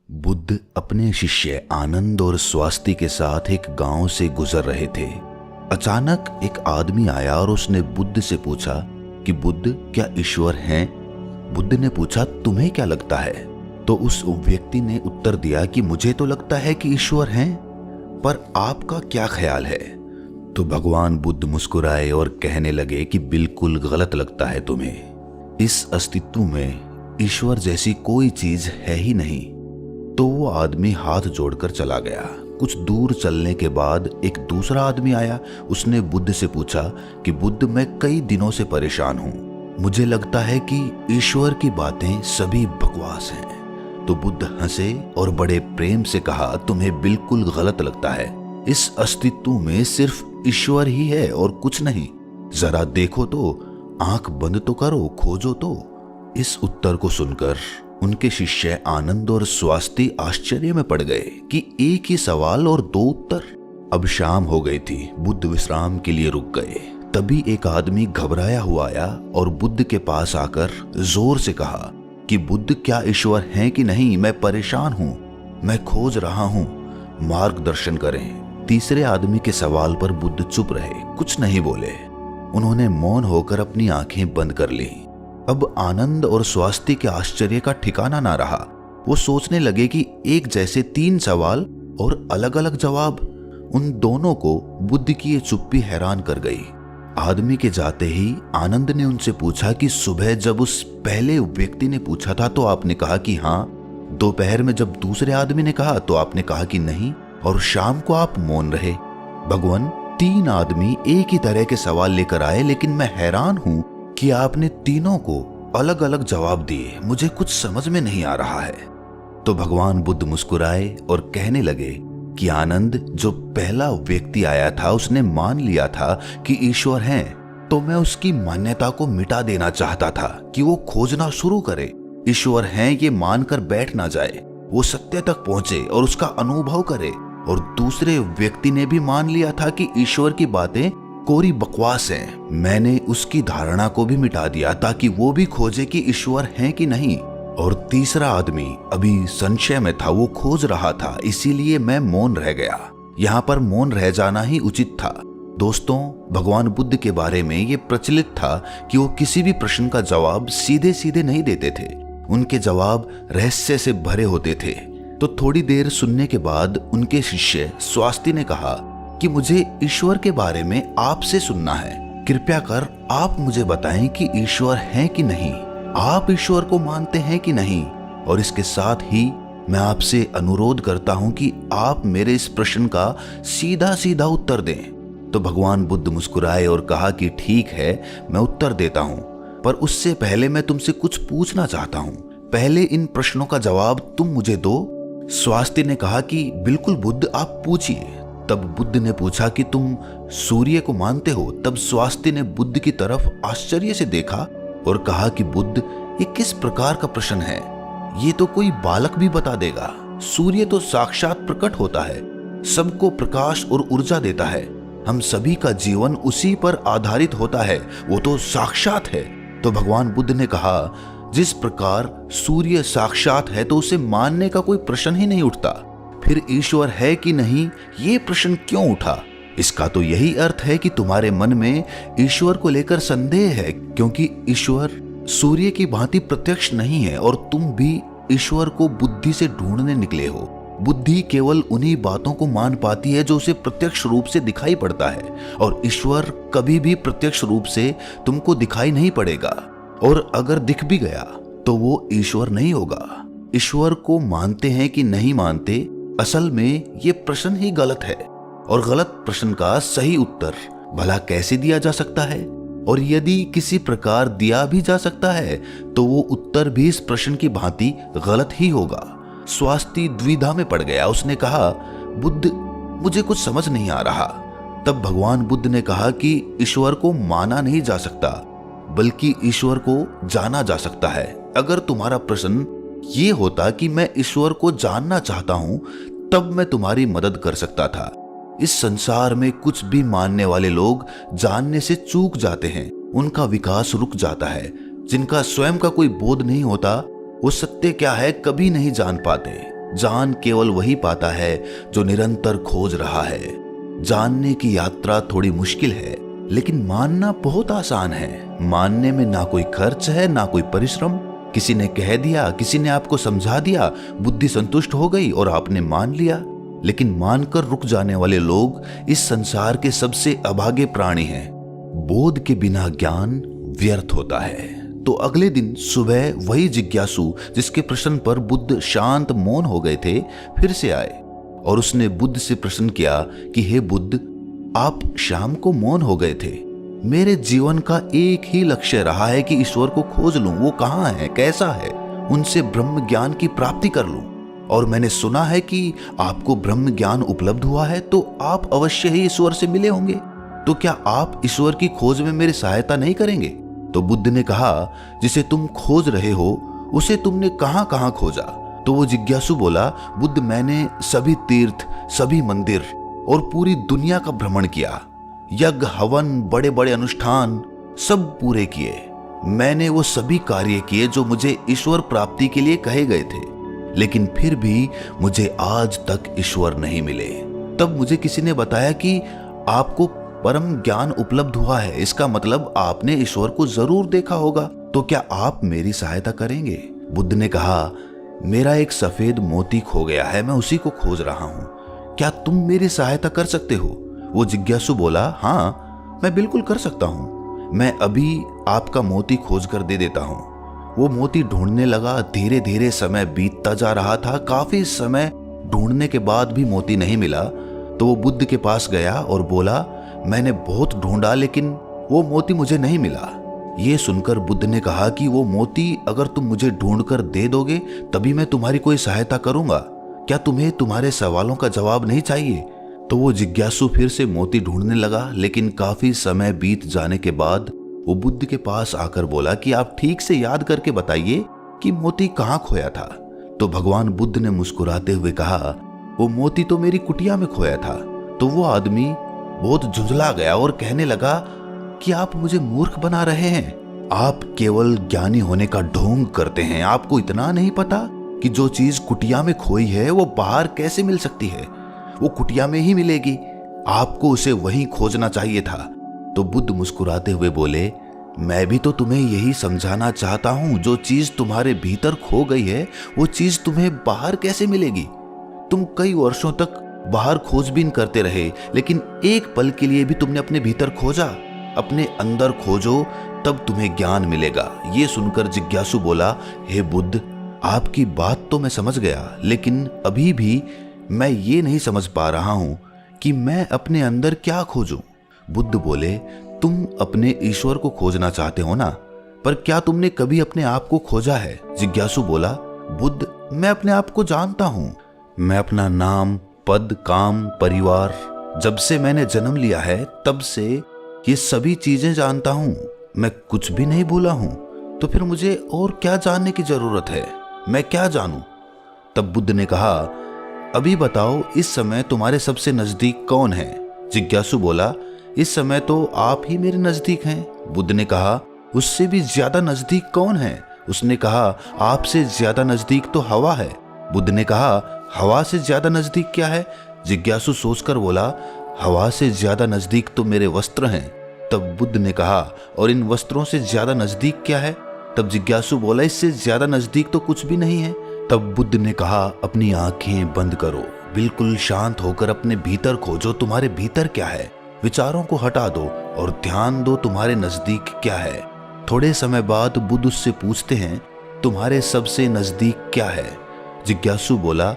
बुद्ध अपने शिष्य आनंद और स्वास्थ्य के साथ एक गांव से गुजर रहे थे। अचानक एक आदमी आया और उसने बुद्ध से पूछा कि बुद्ध, क्या ईश्वर हैं? बुद्ध ने पूछा, तुम्हें क्या लगता है? तो उस व्यक्ति ने उत्तर दिया कि मुझे तो लगता है कि ईश्वर हैं, पर आपका क्या ख्याल है? तो भगवान बुद्ध मुस्कुराए और कहने लगे कि बिल्कुल गलत लगता है तुम्हें। इस अस्तित्व में ईश्वर जैसी कोई चीज है ही नहीं। तो वो आदमी हाथ जोड़कर चला गया। कुछ दूर चलने के बाद एक दूसरा आदमी आया। उसने बुद्ध से पूछा कि बुद्ध, मैं कई दिनों से परेशान हूँ, मुझे लगता है कि ईश्वर की बातें सभी बकवास हैं। तो बुद्ध हंसे और बड़े प्रेम से कहा, तुम्हें बिल्कुल गलत लगता है। इस अस्तित्व में सिर्फ ईश्वर ही है और कुछ नहीं। जरा देखो तो, आंख बंद तो करो, खोजो तो। इस उत्तर को सुनकर उनके शिष्य आनंद और स्वास्थ्य आश्चर्य में पड़ गए कि एक ही सवाल और दो उत्तर। अब शाम हो गई थी। बुद्ध विश्राम के लिए रुक गए। तभी एक आदमी घबराया हुआ आया और बुद्ध के पास आकर जोर से कहा कि बुद्ध, क्या ईश्वर हैं कि नहीं? मैं परेशान हूं, मैं खोज रहा हूं, मार्गदर्शन करें। तीसरे आदमी के सवाल पर बुद्ध चुप रहे, कुछ नहीं बोले। उन्होंने मौन होकर अपनी आंखें बंद कर ली। अब आनंद और स्वास्थ्य के आश्चर्य का ठिकाना ना रहा। वो सोचने लगे कि एक जैसे तीन सवाल और अलग अलग जवाब। उन दोनों को बुद्ध की ये चुप्पी हैरान कर गई। आदमी के जाते ही आनंद ने उनसे पूछा कि सुबह जब उस पहले व्यक्ति ने पूछा था तो आपने कहा कि हाँ, दोपहर में जब दूसरे आदमी ने कहा तो आपने कहा कि नहीं, और शाम को आप मौन रहे। भगवान, तीन आदमी एक ही तरह के सवाल लेकर आए, लेकिन मैं हैरान हूं कि आपने तीनों को अलग अलग जवाब दिए। मुझे कुछ समझ में नहीं आ रहा है। तो भगवान बुद्ध मुस्कुराए और कहने लगे कि आनंद, जो पहला व्यक्ति आया था उसने मान लिया था कि ईश्वर हैं, तो मैं उसकी मान्यता को मिटा देना चाहता था कि वो खोजना शुरू करे। ईश्वर हैं ये मानकर बैठ ना जाए, वो सत्य तक पहुंचे और उसका अनुभव करे। और दूसरे व्यक्ति ने भी मान लिया था कि ईश्वर की बातें कोरी बकवास है। मैंने उसकी धारणा को भी मिटा दिया ताकि वो भी खोजे कि ईश्वर है कि नहीं। और तीसरा आदमी अभी संशय में था, वो खोज रहा था, इसीलिए मैं मौन रह गया। यहाँ पर मौन रह जाना ही उचित था। दोस्तों, भगवान बुद्ध के बारे में ये प्रचलित था कि वो किसी भी प्रश्न का जवाब सीधे सीधे नहीं देते थे। उनके जवाब रहस्य से भरे होते थे। तो थोड़ी देर सुनने के बाद उनके शिष्य स्वास्थ्य ने कहा कि मुझे ईश्वर के बारे में आपसे सुनना है। कृपया कर आप मुझे बताएं कि ईश्वर है कि नहीं। आप ईश्वर को मानते हैं कि नहीं? और इसके साथ ही मैं आपसे अनुरोध करता हूं कि आप मेरे इस प्रश्न का सीधा सीधा उत्तर दें। तो भगवान बुद्ध मुस्कुराए और कहा कि ठीक है, मैं उत्तर देता हूं, पर उससे पहले मैं तुमसे कुछ पूछना चाहता हूं। पहले इन प्रश्नों का जवाब तुम मुझे दो। स्वास्थ्य ने कहा कि बिल्कुल बुद्ध, आप पूछिए। तब बुद्ध ने पूछा कि तुम सूर्य को मानते हो? तब स्वास्थ्य ने बुद्ध की तरफ आश्चर्य से देखा और कहा कि बुद्ध, ये किस प्रकार का प्रश्न है? ये तो कोई बालक भी बता देगा। सूर्य तो साक्षात प्रकट होता है, सबको प्रकाश और ऊर्जा देता है। हम सभी का जीवन उसी पर आधारित होता है, वो तो साक्षात है। तो भगवान बुद्ध ने कहा, जिस प्रकार सूर्य साक्षात है तो उसे मानने का कोई प्रश्न ही नहीं उठता। फिर ईश्वर है कि नहीं, ये प्रश्न क्यों उठा? इसका तो यही अर्थ है कि तुम्हारे मन में ईश्वर को लेकर संदेह है, क्योंकि ईश्वर सूर्य की भांति प्रत्यक्ष नहीं है और तुम भी ईश्वर को बुद्धि से ढूंढने निकले हो। बुद्धि केवल उन्हीं बातों को मान पाती है जो उसे प्रत्यक्ष रूप से दिखाई पड़ता है, और ईश्वर कभी भी प्रत्यक्ष रूप से तुमको दिखाई नहीं पड़ेगा। और अगर दिख भी गया तो वो ईश्वर नहीं होगा। ईश्वर को मानते हैं कि नहीं मानते, असल में ये प्रश्न ही गलत है, और गलत प्रश्न का सही उत्तर भला कैसे दिया जा सकता है? और यदि किसी प्रकार दिया भी जा सकता है तो वो उत्तर भी इस प्रश्न की भांति गलत ही होगा। स्वास्थ्य द्विधा में पड़ गया। उसने कहा, बुद्ध, मुझे कुछ समझ नहीं आ रहा। तब भगवान बुद्ध ने कहा कि ईश्वर को माना नहीं जा सकता, बल्कि ईश्वर को जाना जा सकता है। अगर तुम्हारा प्रश्न ये होता कि मैं ईश्वर को जानना चाहता हूं, तब मैं तुम्हारी मदद कर सकता था। इस संसार में कुछ भी मानने वाले लोग जानने से चूक जाते हैं, उनका विकास रुक जाता है। जिनका स्वयं का कोई बोध नहीं होता, वो सत्य क्या है कभी नहीं जान पाते। जान केवल वही पाता है जो निरंतर खोज रहा है। जानने की यात्रा थोड़ी मुश्किल है, लेकिन मानना बहुत आसान है। मानने में ना कोई खर्च है, ना कोई परिश्रम। किसी ने कह दिया, किसी ने आपको समझा दिया, बुद्धि संतुष्ट हो गई और आपने मान लिया। लेकिन मानकर रुक जाने वाले लोग इस संसार के सबसे अभागे प्राणी हैं। बोध के बिना ज्ञान व्यर्थ होता है। तो अगले दिन सुबह वही जिज्ञासु जिसके प्रश्न पर बुद्ध शांत मौन हो गए थे, फिर से आए और उसने बुद्ध से प्रश्न किया कि हे बुद्ध, आप शाम को मौन हो गए थे। मेरे जीवन का एक ही लक्ष्य रहा है कि ईश्वर को खोज लूं, वो कहाँ है, कैसा है, उनसे ब्रह्म ज्ञान की प्राप्ति कर लूं। और मैंने सुना है कि आपको ब्रह्म ज्ञान उपलब्ध हुआ है, तो आप अवश्य ही ईश्वर से मिले होंगे। तो क्या आप ईश्वर की खोज में मेरी सहायता नहीं करेंगे? तो बुद्ध ने कहा, जिसे तुम खोज रहे हो उसे तुमने कहां कहां खोजा? तो वो जिज्ञासु बोला, बुद्ध, मैंने सभी तीर्थ, सभी मंदिर और पूरी दुनिया का भ्रमण किया। यज्ञ, हवन, बड़े बड़े अनुष्ठान सब पूरे किए। मैंने वो सभी कार्य किए जो मुझे ईश्वर प्राप्ति के लिए कहे गए थे, लेकिन फिर भी मुझे आज तक ईश्वर नहीं मिले। तब मुझे किसी ने बताया कि आपको परम ज्ञान उपलब्ध हुआ है, इसका मतलब आपने ईश्वर को जरूर देखा होगा। तो क्या आप मेरी सहायता करेंगे? बुद्ध ने कहा, मेरा एक सफेद मोती खो गया है, मैं उसी को खोज रहा हूं। क्या तुम मेरी सहायता कर सकते हो? वो जिज्ञासु बोला, हाँ, मैं बिल्कुल कर सकता हूं। मैं अभी आपका मोती खोज कर दे देता हूं। वो मोती ढूंढने लगा। धीरे धीरे समय बीतता जा रहा था। काफी समय ढूंढने के बाद भी मोती नहीं मिला। तो वो बुद्ध के पास गया और बोला, मैंने बहुत ढूंढा, लेकिन वो मोती मुझे नहीं मिला। ये सुनकर बुद्ध ने कहा कि वो मोती अगर तुम मुझे ढूंढ कर दे दोगे तभी मैं तुम्हारी कोई सहायता करूंगा। क्या तुम्हें तुम्हारे सवालों का जवाब नहीं चाहिए? तो वो जिज्ञासु फिर से मोती ढूंढने लगा, लेकिन काफी समय बीत जाने के बाद वो बुद्ध के पास आकर बोला कि आप ठीक से याद करके बताइए कि मोती कहाँ खोया था। तो भगवान बुद्ध ने मुस्कुराते हुए कहा, वो मोती तो मेरी कुटिया में खोया था। तो वो आदमी बहुत झुंझला गया और कहने लगा कि आप मुझे मूर्ख बना रहे हैं। आप केवल ज्ञानी होने का ढोंग करते हैं। आपको इतना नहीं पता कि जो चीज कुटिया में खोई है वो बाहर कैसे मिल सकती है? वो कुटिया में ही मिलेगी। आपको उसे वहीं खोजना चाहिए था। तो बुद्ध मुस्कुराते हुए बोले, मैं भी तो तुम्हें यही समझाना चाहता हूं। जो चीज तुम्हारे भीतर खो गई है वो चीज तुम्हें बाहर कैसे मिलेगी? तुम कई वर्षों तक बाहर खोजबीन करते रहे, लेकिन एक पल के लिए भी तुमने अपने भीतर खोजा? अपने अंदर खोजो, तब तुम्हें ज्ञान मिलेगा। ये सुनकर जिज्ञासु बोला, हे बुद्ध, आपकी बात तो मैं समझ गया, लेकिन अभी भी मैं ये नहीं समझ पा रहा हूं कि मैं अपने अंदर क्या खोजूं। बुद्ध बोले, तुम अपने ईश्वर को खोजना चाहते हो ना, पर क्या तुमने कभी अपने आप को खोजा है? जिज्ञासु बोला, बुद्ध, मैं अपने आप को जानता हूं। मैं अपना नाम, पद, काम, परिवार, जब से मैंने जन्म लिया है तब से ये सभी चीजें जानता हूं। मैं कुछ भी नहीं भूला हूं। तो फिर मुझे और क्या जानने की जरूरत है? मैं क्या जानूं? तब बुद्ध ने कहा, अभी बताओ, इस समय तुम्हारे सबसे नजदीक कौन है? जिज्ञासु बोला, इस समय तो आप ही मेरे नजदीक हैं। बुद्ध ने कहा, उससे भी ज्यादा नजदीक कौन है? उसने कहा, आपसे ज्यादा नजदीक तो हवा है। बुद्ध ने कहा, हवा से ज्यादा नजदीक क्या है? जिज्ञासु सोचकर बोला, हवा से ज्यादा नजदीक तो मेरे वस्त्र हैं। तब बुद्ध ने कहा, और इन वस्त्रों से ज्यादा नजदीक क्या है? तब जिज्ञासु बोला, इससे ज्यादा नजदीक तो कुछ भी नहीं है। तब बुद्ध ने कहा, अपनी आंखें बंद करो, बिल्कुल शांत होकर अपने भीतर खोजो, तुम्हारे भीतर क्या है? विचारों को हटा दो और ध्यान दो, तुम्हारे नजदीक क्या है? थोड़े समय बाद बुद्ध उससे पूछते हैं, तुम्हारे सबसे नजदीक क्या है? जिज्ञासु बोला,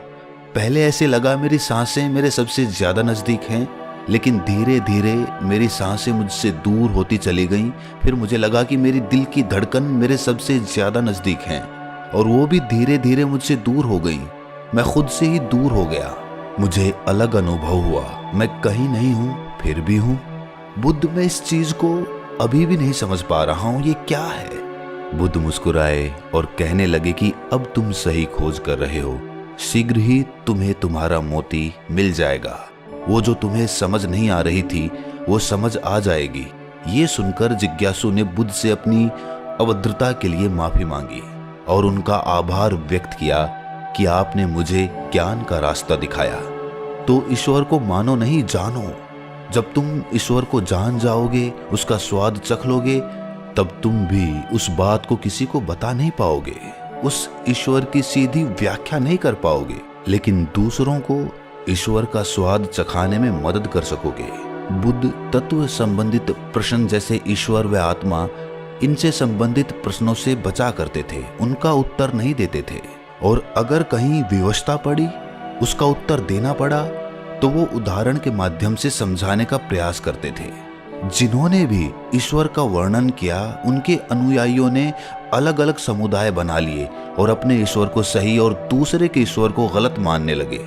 पहले ऐसे लगा मेरी सांसें मेरे सबसे ज्यादा नजदीक हैं, लेकिन धीरे धीरे मेरी सांसें मुझसे दूर होती चली गईं। फिर मुझे लगा कि मेरी दिल की धड़कन मेरे सबसे ज्यादा नजदीक हैं, और वो भी धीरे धीरे मुझसे दूर हो गई। मैं खुद से ही दूर हो गया। मुझे अलग अनुभव हुआ, मैं कहीं नहीं हूं, फिर भी हूं। बुद्ध, मैं इस चीज को अभी भी नहीं समझ पा रहा हूं, ये क्या है? बुद्ध मुस्कुराए और कहने लगे कि अब तुम सही खोज कर रहे हो। शीघ्र ही तुम्हें तुम्हारा मोती मिल जाएगा। वो जो तुम्हें समझ नहीं आ रही थी वो समझ आ जाएगी। ये सुनकर जिज्ञासु ने बुद्ध से अपनी अभद्रता के लिए माफी मांगी और उनका आभार व्यक्त किया कि आपने मुझे ज्ञान का रास्ता दिखाया। तो ईश्वर को मानो नहीं, जानो। जब तुम ईश्वर को जान जाओगे, उसका स्वाद चख लोगे, तब तुम भी उस बात को किसी को बता नहीं पाओगे, उस ईश्वर की सीधी व्याख्या नहीं कर पाओगे, लेकिन दूसरों को ईश्वर का स्वाद चखाने में मदद कर सकोगे। बुद्ध तत्व संबंधित प्रश्न जैसे ईश्वर व आत्मा, इनसे संबंधित प्रश्नों से बचा करते थे, उनका उत्तर नहीं देते थे। और अगर कहीं विवशता पड़ी, उसका उत्तर देना पड़ा, तो वो उदाहरण के माध्यम से समझाने का प्रयास करते थे। जिन्होंने भी ईश्वर का वर्णन किया, उनके अनुयायियों ने अलग अलग समुदाय बना लिए और अपने ईश्वर को सही और दूसरे के ईश्वर को गलत मानने लगे।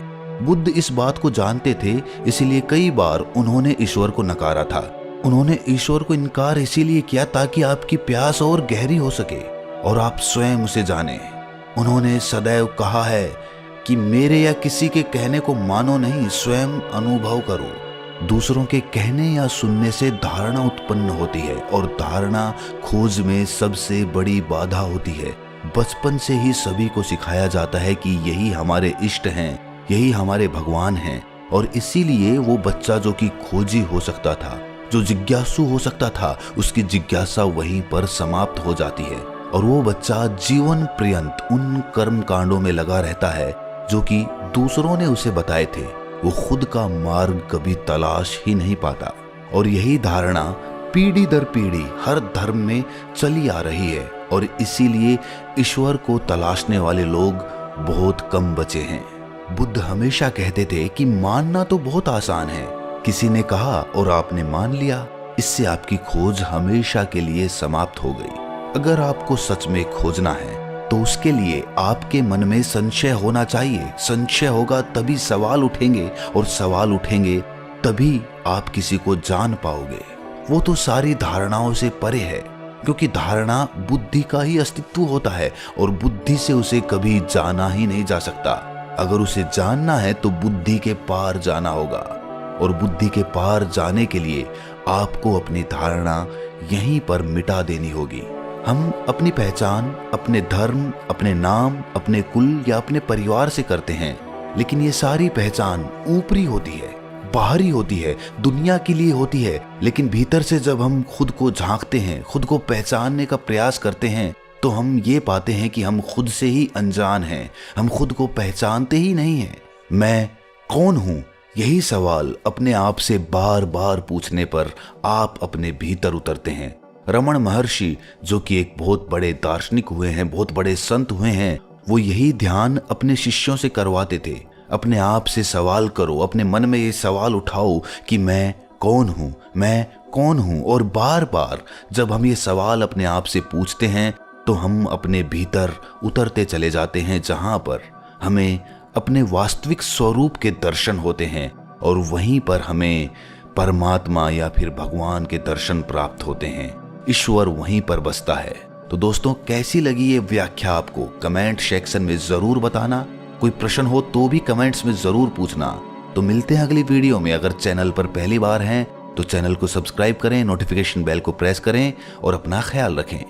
बुद्ध इस बात को जानते थे, इसीलिए कई बार उन्होंने ईश्वर को नकारा था। उन्होंने ईश्वर को इनकार इसीलिए किया ताकि आपकी प्यास और गहरी हो सके और आप स्वयं उसे जाने। उन्होंने सदैव कहा है कि मेरे या किसी के कहने को मानो नहीं, स्वयं अनुभव करो। दूसरों के कहने या सुनने से धारणा उत्पन्न होती है और धारणा खोज में सबसे बड़ी बाधा होती है। बचपन से ही सभी को सिखाया जाता है कि यही हमारे इष्ट हैं, यही हमारे भगवान हैं, और इसीलिए वो बच्चा जो कि खोजी हो सकता था, जो जिज्ञासु हो सकता था, उसकी जिज्ञासा वहीं पर समाप्त हो जाती है और वो बच्चा जीवन पर्यंत उन कर्म कांडों में लगा रहता है जो कि दूसरों ने उसे बताए थे। वो खुद का मार्ग कभी तलाश ही नहीं पाता। और यही धारणा पीढ़ी दर पीढ़ी हर धर्म में चली आ रही है और इसीलिए ईश्वर को तलाशने वाले लोग बहुत कम बचे हैं। बुद्ध हमेशा कहते थे कि मानना तो बहुत आसान है, किसी ने कहा और आपने मान लिया, इससे आपकी खोज हमेशा के लिए समाप्त हो गई। अगर आपको सच में खोजना है तो उसके लिए आपके मन में संशय होना चाहिए। संशय होगा तभी सवाल उठेंगे और सवाल उठेंगे तभी आप किसी को जान पाओगे। वो तो सारी धारणाओं से परे है, क्योंकि धारणा बुद्धि का ही अस्तित्व होता है और बुद्धि से उसे कभी जाना ही नहीं जा सकता। अगर उसे जानना है तो बुद्धि के पार जाना होगा और बुद्धि के पार जाने के लिए आपको अपनी धारणा यहीं पर मिटा देनी होगी। हम अपनी पहचान अपने धर्म, अपने नाम, अपने कुल या अपने परिवार से करते हैं, लेकिन ये सारी पहचान ऊपरी होती है, बाहरी होती है, दुनिया के लिए होती है। लेकिन भीतर से जब हम खुद को झांकते हैं, खुद को पहचानने का प्रयास करते हैं, तो हम ये पाते हैं कि हम खुद से ही अनजान हैं, हम खुद को पहचानते ही नहीं हैं। मैं कौन हूँ? यही सवाल अपने आप से बार बार पूछने पर आप अपने भीतर उतरते हैं। रमण महर्षि, जो कि एक बहुत बड़े दार्शनिक हुए हैं, बहुत बड़े संत हुए हैं, वो यही ध्यान अपने शिष्यों से करवाते थे। अपने आप से सवाल करो, अपने मन में ये सवाल उठाओ कि मैं कौन हूँ, मैं कौन हूँ। और बार बार जब हम ये सवाल अपने आप से पूछते हैं तो हम अपने भीतर उतरते चले जाते हैं, जहाँ पर हमें अपने वास्तविक स्वरूप के दर्शन होते हैं और वहीं पर हमें परमात्मा या फिर भगवान के दर्शन प्राप्त होते हैं। ईश्वर वहीं पर बसता है। तो दोस्तों, कैसी लगी ये व्याख्या आपको? कमेंट सेक्शन में जरूर बताना। कोई प्रश्न हो तो भी कमेंट्स में जरूर पूछना। तो मिलते हैं अगली वीडियो में। अगर चैनल पर पहली बार हैं तो चैनल को सब्सक्राइब करें, नोटिफिकेशन बेल को प्रेस करें और अपना ख्याल रखें।